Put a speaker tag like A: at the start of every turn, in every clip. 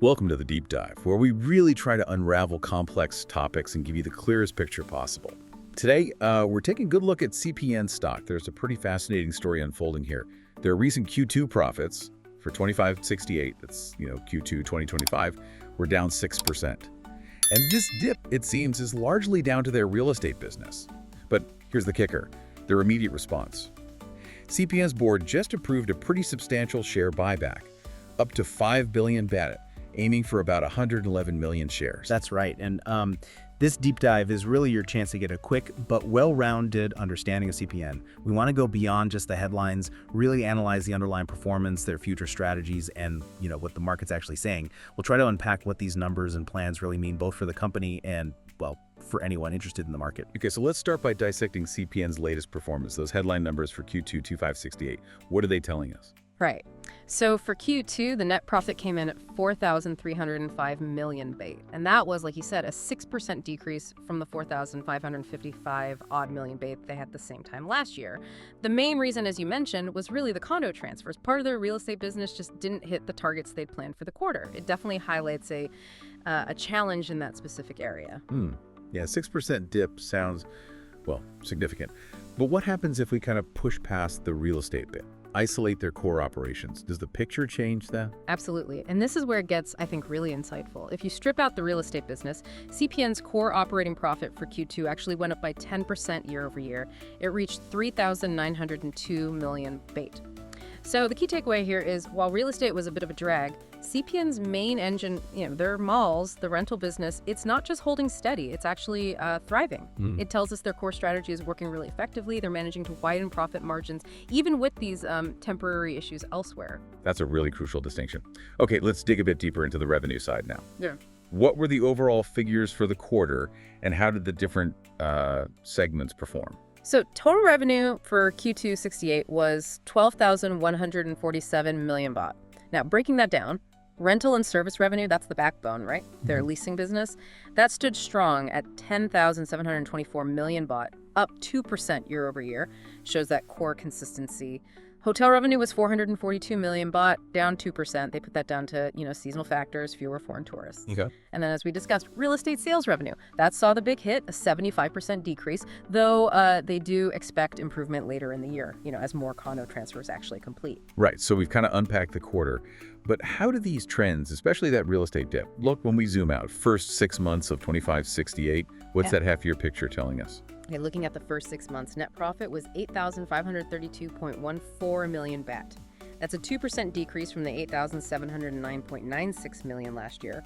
A: Welcome to the Deep Dive, where we really try to unravel complex topics and give you the clearest picture possible. Today, we're taking a good look at CPN stock. There's a pretty fascinating story unfolding here. Their recent Q2 profits for 2568, that's Q2 2025, were down 6%. And this dip, it seems, is largely down to their real estate business. But here's the kicker, their immediate response. CPN's board just approved a pretty substantial share buyback, up to 5 billion baht, aiming for about 111 million shares.
B: That's right. And this deep dive is really your chance to get a quick but well-rounded understanding of CPN. We want to go beyond just the headlines, really analyze the underlying performance, their future strategies, and what the market's actually saying. We'll try to unpack what these numbers and plans really mean, both for the company and, well, for anyone interested in the market.
A: Okay, so let's start by dissecting CPN's latest performance, those headline numbers for Q2 2568. What are they telling us?
C: Right. So for Q2, the net profit came in at 4,305 million baht. And that was, like you said, a 6% decrease from the 4,555 odd million baht they had the same time last year. The main reason, as you mentioned, was really the condo transfers. Part of their real estate business just didn't hit the targets they'd planned for the quarter. It definitely highlights a challenge in that specific area.
A: Yeah, 6% dip sounds, well, significant. But what happens if we kind of push past the real estate bit? Isolate their core operations. Does the picture change that?
C: Absolutely. And this is where it gets, I think, really insightful. If you strip out the real estate business, CPN's core operating profit for Q2 actually went up by 10% year over year. It reached 3,902 million baht. So the key takeaway here is, while real estate was a bit of a drag, CPN's main engine, their malls, the rental business, it's not just holding steady, it's actually thriving. It tells us their core strategy is working really effectively. They're managing to widen profit margins, even with these temporary issues elsewhere.
A: That's a really crucial distinction. Okay, let's dig a bit deeper into the revenue side now.
C: Yeah.
A: What were the overall figures for the quarter, and how did the different segments perform?
C: So total revenue for Q2 68 was 12,147 million baht. Now, breaking that down, rental and service revenue, that's the backbone, right? Their leasing business, that stood strong at 10,724 million baht, up 2% year over year, shows that core consistency. Hotel revenue was 442 million baht, down 2%. They put that down to, seasonal factors, fewer foreign tourists.
A: Okay.
C: And then, as we discussed, real estate sales revenue. That saw the big hit, a 75% decrease, though they do expect improvement later in the year, as more condo transfers actually complete.
A: Right, so we've kind of unpacked the quarter. But how do these trends, especially that real estate dip, look when we zoom out? First 6 months of 2568, what's that half-year picture telling us?
C: Okay, looking at the first 6 months, net profit was 8,532.14 million baht. That's a 2% decrease from the 8,709.96 million last year.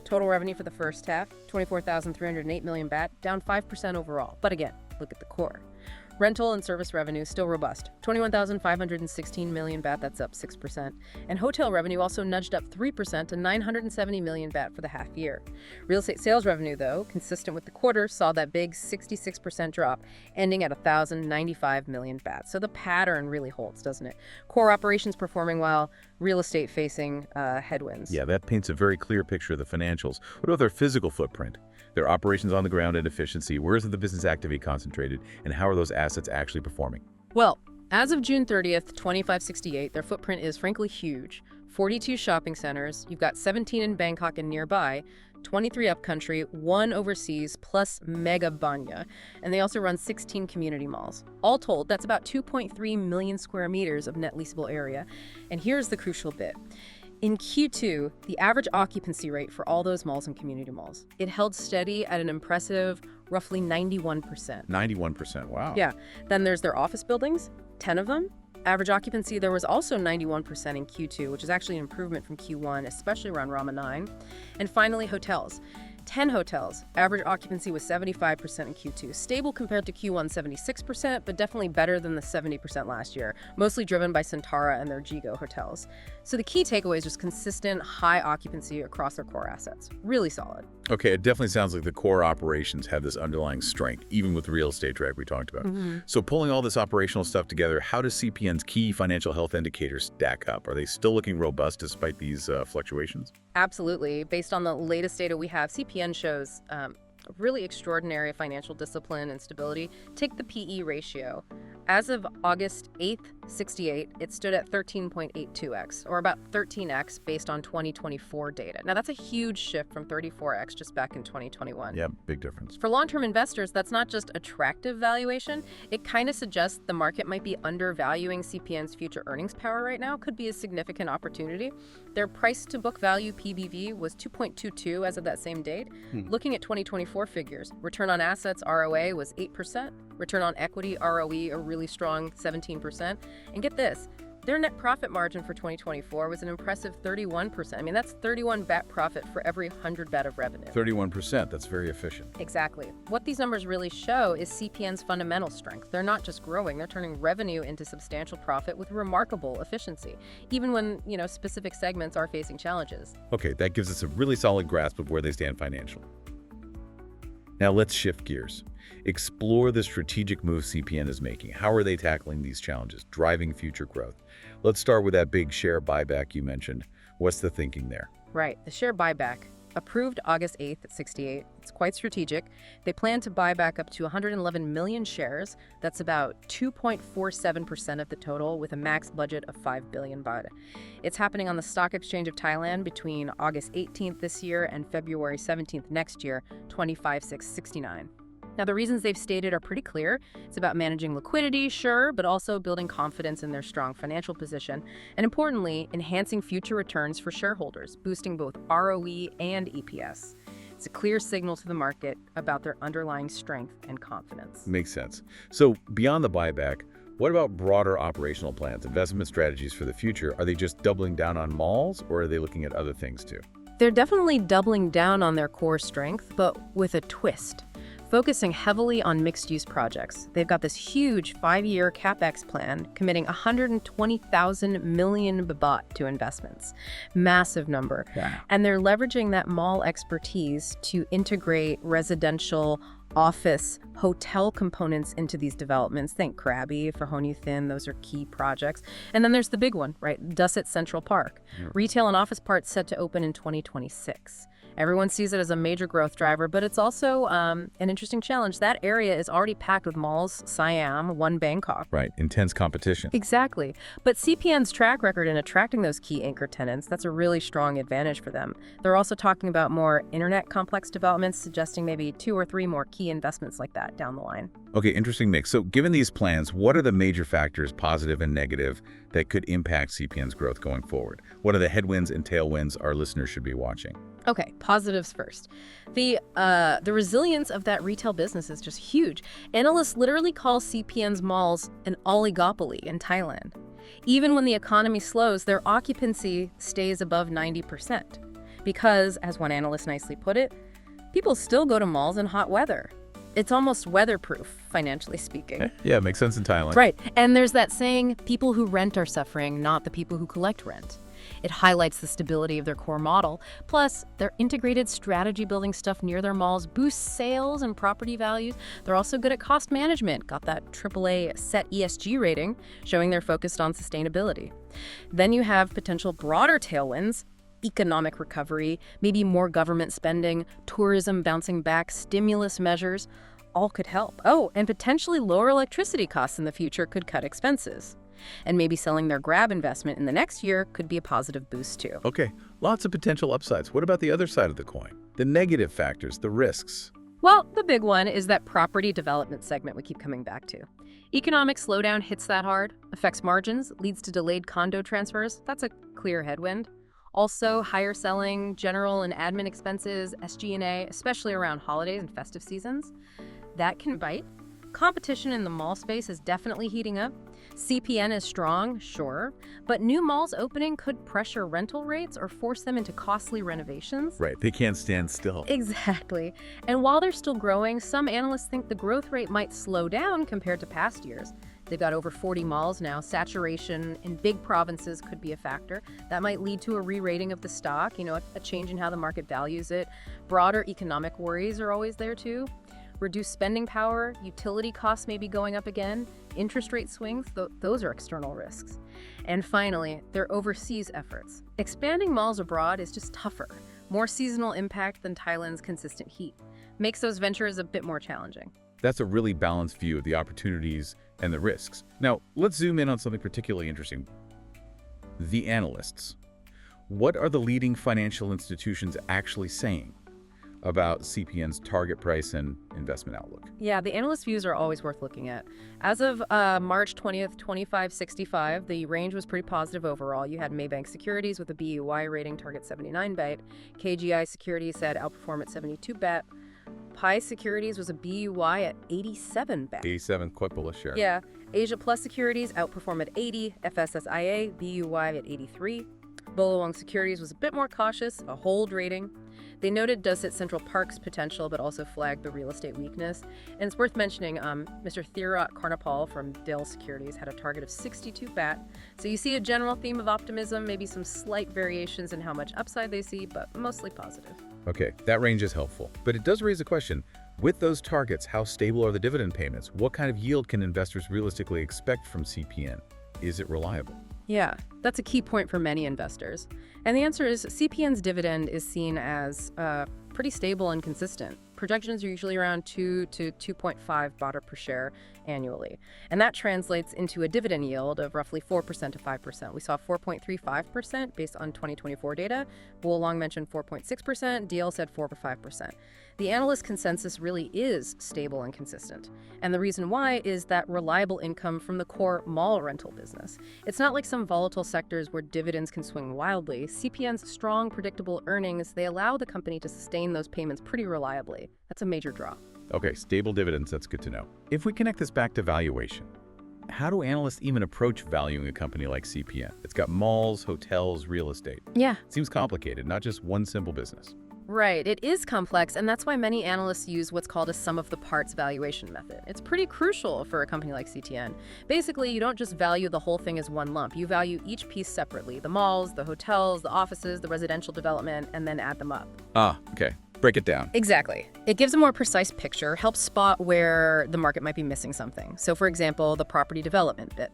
C: Total revenue for the first half, 24,308 million baht, down 5% overall. But again, look at the core. Rental and service revenue still robust, 21,516 million baht, that's up 6%. And hotel revenue also nudged up 3% to 970 million baht for the half year. Real estate sales revenue, though, consistent with the quarter, saw that big 66% drop, ending at 1,095 million baht. So the pattern really holds, doesn't it? Core operations performing well, real estate facing headwinds.
A: Yeah, that paints a very clear picture of the financials. What about their physical footprint? Their operations on the ground and efficiency, where is the business activity concentrated, and how are those assets actually performing?
C: Well, as of June 30th, 2568, their footprint is frankly huge. 42 shopping centers, you've got 17 in Bangkok and nearby, 23 upcountry, 1 overseas, plus mega banya. And they also run 16 community malls. All told, that's about 2.3 million square meters of net leasable area. And here's the crucial bit. In Q2, the average occupancy rate for all those malls and community malls, it held steady at an impressive roughly 91%.
A: 91%, wow.
C: Yeah. Then there's their office buildings, 10 of them. Average occupancy there was also 91% in Q2, which is actually an improvement from Q1, especially around Rama 9. And finally, hotels. 10 hotels. Average occupancy was 75% in Q2. Stable compared to Q1, 76%, but definitely better than the 70% last year, mostly driven by Santara and their Jigo hotels. So the key takeaway is just consistent high occupancy across their core assets. Really solid.
A: Okay, it definitely sounds like the core operations have this underlying strength, even with the real estate drag we talked about. So pulling all this operational stuff together, how does CPN's key financial health indicators stack up? Are they still looking robust despite these fluctuations?
C: Absolutely. Based on the latest data we have, CPN shows really extraordinary financial discipline and stability. Take the PE ratio. As of August 8th, 68, it stood at 13.82x, or about 13x based on 2024 data. Now, that's a huge shift from 34x just back in 2021.
A: Yeah, big difference.
C: For long-term investors, that's not just attractive valuation. It kind of suggests the market might be undervaluing CPN's future earnings power right now. Could be a significant opportunity. Their price-to-book value PBV was 2.22 as of that same date. Looking at 2024 figures, return on assets ROA was 8%, return on equity ROE a really strong 17%. And get this, their net profit margin for 2024 was an impressive 31%. I mean, that's 31 bat profit for every 100 bat of revenue.
A: 31%, that's very efficient.
C: Exactly. What these numbers really show is CPN's fundamental strength. They're not just growing, they're turning revenue into substantial profit with remarkable efficiency, even when, specific segments are facing challenges.
A: Okay, that gives us a really solid grasp of where they stand financially. Now let's shift gears. Explore the strategic move CPN is making. How are they tackling these challenges, driving future growth? Let's start with that big share buyback you mentioned. What's the thinking there?
C: Right, the share buyback. Approved August 8th at 68. It's quite strategic. They plan to buy back up to 111 million shares. That's about 2.47% of the total, with a max budget of 5 billion baht. It's happening on the Stock Exchange of Thailand between August 18th this year and February 17th next year, 25,669. Now, the reasons they've stated are pretty clear. It's about managing liquidity, sure, but also building confidence in their strong financial position, and importantly, enhancing future returns for shareholders, boosting both ROE and EPS. It's a clear signal to the market about their underlying strength and confidence.
A: Makes sense. So beyond the buyback, what about broader operational plans, investment strategies for the future? Are they just doubling down on malls, or are they looking at other things too?
C: They're definitely doubling down on their core strength, but with a twist. Focusing heavily on mixed-use projects. They've got this huge 5-year CapEx plan committing 120,000 million baht to investments. Massive number.
B: Yeah.
C: And they're leveraging that mall expertise to integrate residential, office, hotel components into these developments. Think Krabi, for Honyu Thin, those are key projects. And then there's the big one, right? Dusit Central Park. Retail and office parts set to open in 2026. Everyone sees it as a major growth driver, but it's also an interesting challenge. That area is already packed with malls, Siam, One Bangkok.
A: Right, intense competition.
C: Exactly. But CPN's track record in attracting those key anchor tenants, that's a really strong advantage for them. They're also talking about more internet complex developments, suggesting maybe 2 or 3 more key investments like that down the line.
A: Okay, interesting mix. So given these plans, what are the major factors, positive and negative, that could impact CPN's growth going forward? What are the headwinds and tailwinds our listeners should be watching?
C: Okay, positives first. The resilience of that retail business is just huge. Analysts literally call CPN's malls an oligopoly in Thailand. Even when the economy slows, their occupancy stays above 90%. Because, as one analyst nicely put it, people still go to malls in hot weather. It's almost weatherproof, financially speaking.
A: Yeah, makes sense in Thailand.
C: Right. And there's that saying, people who rent are suffering, not the people who collect rent. It highlights the stability of their core model. Plus, their integrated strategy building stuff near their malls boosts sales and property values. They're also good at cost management, got that AAA set ESG rating, showing they're focused on sustainability. Then you have potential broader tailwinds, economic recovery, maybe more government spending, tourism bouncing back, stimulus measures, all could help. Oh, and potentially lower electricity costs in the future could cut expenses. And maybe selling their Grab investment in the next year could be a positive boost too.
A: Okay, lots of potential upsides. What about the other side of the coin? The negative factors, the risks.
C: Well, the big one is that property development segment we keep coming back to. Economic slowdown hits that hard, affects margins, leads to delayed condo transfers. That's a clear headwind. Also, higher selling, general and admin expenses, SG&A, especially around holidays and festive seasons. That can bite. Competition in the mall space is definitely heating up. CPN is strong, sure, but new malls opening could pressure rental rates or force them into costly renovations.
A: Right, they can't stand still.
C: Exactly. And while they're still growing, some analysts think the growth rate might slow down compared to past years. They've got over 40 malls now. Saturation in big provinces could be a factor. That might lead to a re-rating of the stock, a change in how the market values it. Broader economic worries are always there too. Reduced spending power, utility costs may be going up again, interest rate swings, those are external risks. And finally, their overseas efforts. Expanding malls abroad is just tougher, more seasonal impact than Thailand's consistent heat. Makes those ventures a bit more challenging.
A: That's a really balanced view of the opportunities and the risks. Now, let's zoom in on something particularly interesting. The analysts. What are the leading financial institutions actually saying about CPN's target price and investment outlook?
C: Yeah, the analyst views are always worth looking at. As of March 20th, 2565, the range was pretty positive overall. You had Maybank Securities with a BUY rating target 79 bet. KGI Securities said outperform at 72 bet. Pi Securities was a BUY at 87 bet.
A: 87, quite bullish share.
C: Yeah. Asia Plus Securities outperform at 80. FSSIA, BUY at 83. Billabong Securities was a bit more cautious, a hold rating. They noted does hit Central Park's potential, but also flagged the real estate weakness. And it's worth mentioning, Mr. Thirat Karnapal from Dell Securities had a target of 62 bat. So you see a general theme of optimism, maybe some slight variations in how much upside they see, but mostly positive.
A: Okay, that range is helpful. But it does raise a question. With those targets, how stable are the dividend payments? What kind of yield can investors realistically expect from CPN? Is it reliable?
C: Yeah, that's a key point for many investors. And the answer is CPN's dividend is seen as pretty stable and consistent. Projections are usually around 2 to 2.5 baht per share annually. And that translates into a dividend yield of roughly 4% to 5%. We saw 4.35% based on 2024 data. Bullong mentioned 4.6%. DL said 4 to 5%. The analyst consensus really is stable and consistent. And the reason why is that reliable income from the core mall rental business. It's not like some volatile sectors where dividends can swing wildly. CPN's strong, predictable earnings, they allow the company to sustain those payments pretty reliably. That's a major draw.
A: Okay, stable dividends, that's good to know. If we connect this back to valuation, how do analysts even approach valuing a company like CPN? It's got malls, hotels, real estate.
C: Yeah.
A: Seems complicated, not just one simple business.
C: Right, it is complex, and that's why many analysts use what's called a sum of the parts valuation method. It's pretty crucial for a company like CTN. Basically, you don't just value the whole thing as one lump. You value each piece separately, the malls, the hotels, the offices, the residential development, and then add them up.
A: Ah, okay. Break it down.
C: Exactly. It gives a more precise picture, helps spot where the market might be missing something. So for example, the property development bit,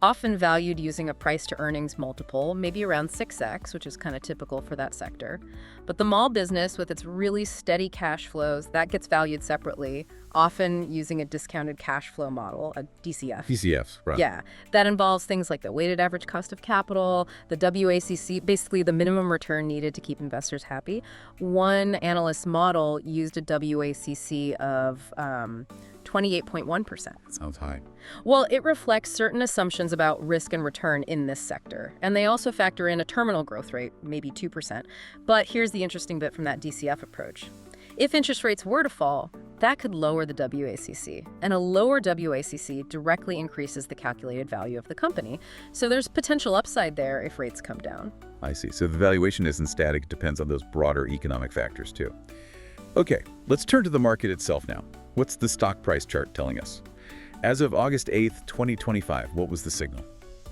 C: often valued using a price to earnings multiple, maybe around 6x, which is kind of typical for that sector. But the mall business with its really steady cash flows, that gets valued separately, often using a discounted cash flow model, a DCF.
A: DCFs, right.
C: Yeah, that involves things like the weighted average cost of capital, the WACC, basically the minimum return needed to keep investors happy. One analyst model used a WACC of 28.1%.
A: Sounds high.
C: Well, it reflects certain assumptions about risk and return in this sector. And they also factor in a terminal growth rate, maybe 2%. But here's the interesting bit from that DCF approach. If interest rates were to fall, that could lower the WACC. And a lower WACC directly increases the calculated value of the company. So there's potential upside there if rates come down.
A: I see. So the valuation isn't static. It depends on those broader economic factors, too. Okay, let's turn to the market itself now. What's the stock price chart telling us? As of August 8th, 2025, what was the signal?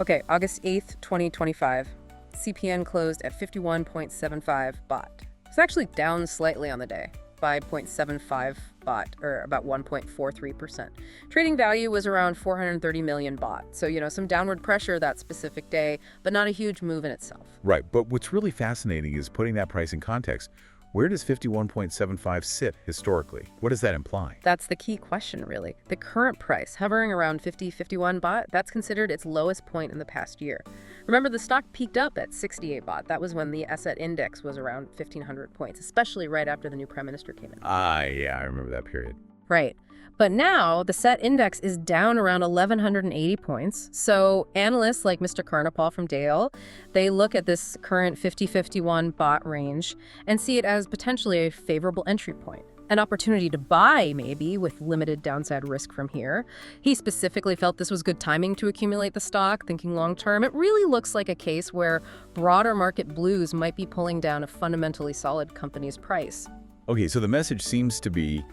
C: Okay, August 8th, 2025, CPN closed at 51.75 baht. It's actually down slightly on the day by 0.75 baht, or about 1.43%. Trading value was around 430 million baht. So, some downward pressure that specific day, but not a huge move in itself.
A: Right, but what's really fascinating is putting that price in context. Where does 51.75 sit historically? What does that imply?
C: That's the key question, really. The current price, hovering around 51 baht, that's considered its lowest point in the past year. Remember, the stock peaked up at 68 baht. That was when the asset index was around 1,500 points, especially right after the new prime minister came in.
A: Yeah, I remember that period.
C: Right. But now the set index is down around 1,180 points. So analysts like Mr. Karnapal from Dale, they look at this current 50-51 baht range and see it as potentially a favorable entry point. An opportunity to buy, maybe, with limited downside risk from here. He specifically felt this was good timing to accumulate the stock, thinking long term. It really looks like a case where broader market blues might be pulling down a fundamentally solid company's price.
A: Okay, so the message seems to be,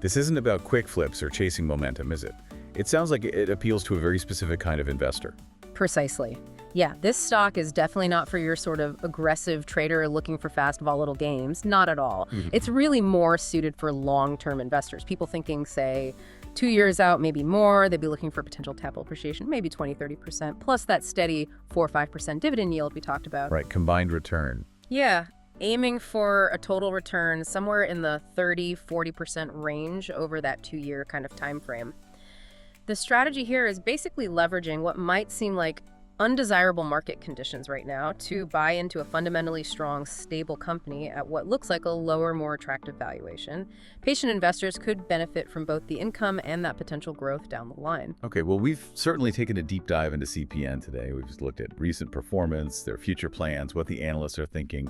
A: this isn't about quick flips or chasing momentum, is it? It sounds like it appeals to a very specific kind of investor.
C: Precisely. Yeah, this stock is definitely not for your sort of aggressive trader looking for fast, volatile gains. Not at all. It's really more suited for long-term investors. People thinking, say, 2 years out, maybe more. They'd be looking for potential capital appreciation, maybe 20-30%, plus that steady 4 or 5% dividend yield we talked about.
A: Right, combined return.
C: Yeah. aiming for a total return somewhere in the 30–40% range over that 2-year kind of time frame. The strategy here is basically leveraging what might seem like undesirable market conditions right now to buy into a fundamentally strong, stable company at what looks like a lower, more attractive valuation. Patient investors could benefit from both the income and that potential growth down the line.
A: Okay, well, we've certainly taken a deep dive into CPN today. We've just looked at recent performance, their future plans, what the analysts are thinking.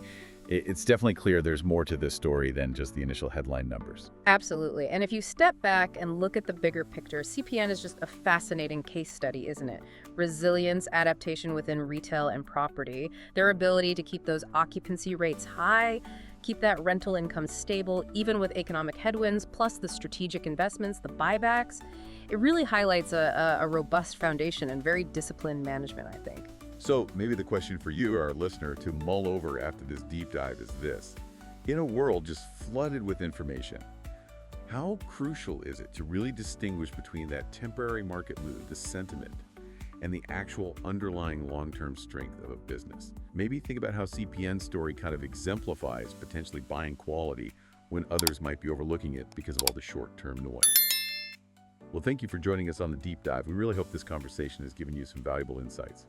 A: It's definitely clear there's more to this story than just the initial headline numbers.
C: Absolutely. And if you step back and look at the bigger picture, CPN is just a fascinating case study, isn't it? Resilience, adaptation within retail and property, their ability to keep those occupancy rates high, keep that rental income stable, even with economic headwinds, plus the strategic investments, the buybacks. It really highlights a robust foundation and very disciplined management, I think.
D: So maybe the question for you, our listener, to mull over after this deep dive is this. In a world just flooded with information, how crucial is it to really distinguish between that temporary market mood, the sentiment, and the actual underlying long-term strength of a business? Maybe think about how CPN's story kind of exemplifies potentially buying quality when others might be overlooking it because of all the short-term noise. Well, thank you for joining us on the deep dive. We really hope this conversation has given you some valuable insights.